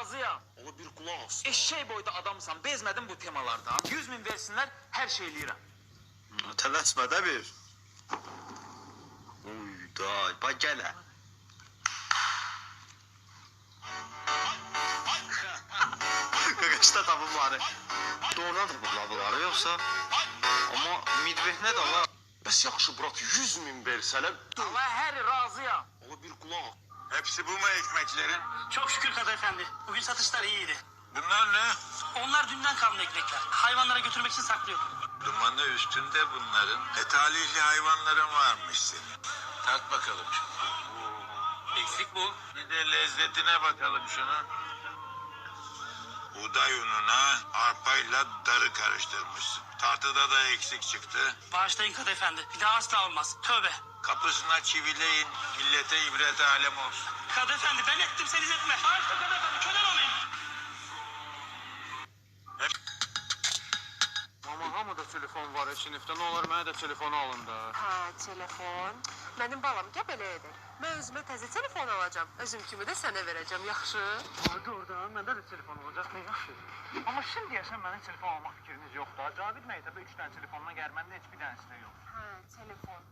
razıyam. Ola bir qulaq as. Eşek boyda adamsan, bezmədim bu temalardan. 100.000 versinlər, hər şey eləyirəm. Tələsmə də bir. Uyday, bax gələ. Qaqaşda tapıbları. Doğrudan tapıblar bunları yoxsa? Amma midveh nə də Allah? Bəs yaxşı bırak 100.000 versələr. Allah hər razıyam. Ola bir qulaq. Hepsi bu mu ekmeklerin? Çok şükür Kadı Efendi. Bugün satışlar iyiydi. Bunlar ne? Onlar dünden kalma ekmekler. Hayvanlara götürmek için saklıyorum. Dumanı üstünde bunların. Talihli hayvanların varmış senin. Tat bakalım şunu. Eksik bu. Bir de lezzetine bakalım şunu. Buğday ununa arpayla darı karıştırmışsın. Tartıda da eksik çıktı. Bağışlayın Kadı Efendi. Bir daha asla olmaz. Tövbe. Kapısına çivileyin, millete ibret alem olsun. Kadı Efendi ben ettim sen etme. Bağışla Kadı Efendi kölen olayım. Amma hamıda telefon var sinifdə, nə olar mənə də telefonu alın da. Hə, telefon. Mənim balam gəl belə edək. Mən özümə təzə telefon alacağam. Özüm kimi də sənə verəcəm, yaxşı? Hadi oradan, məndə də telefon olacaq, nə yaxşı. Amma şimdi deyəsən mənim telefon almaq fikriniz yoxdur. Cavid məktəbə 3 dənə telefonla gəlir, məndə heç bir dənəsi də yox. Hə, telefon.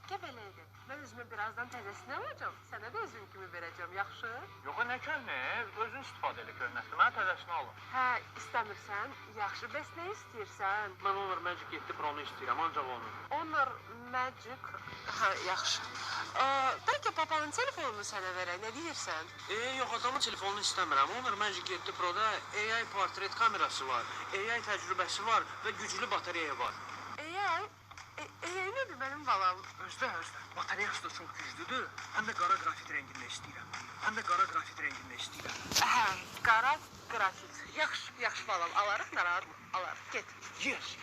Gəl belə edək. Mən özümə birazdan təzəsini alacağım. Sənə də özüm kimi verəcəm, yaxşı? Yox, nə könlü, özün istifadə elə köhnəsi, mənə təzəsini alın. Hə, istəmirsən? Yaxşı, bəs nə istəyirsən? Mən Honor Magic 7 Pro-nu istəyirəm, ancaq onu. Honor Magic. Hə, yaxşı. Bəlkə papanın telefonunu sənə verək, nə deyirsən? Yox, adamın telefonunu istəmirəm. Honor Magic 7 Pro-da AI portret kamerası var, AI təcrübəsi var və güclü batareya var. AI nədir mənim balam? Özdə. Batareyası da çox güclüdür. Həm də qara qrafit rəngində istəyirəm. Hə, qara qrafit. Yaxşı balam, alarıq, narahat. Alarıq, get. Yes.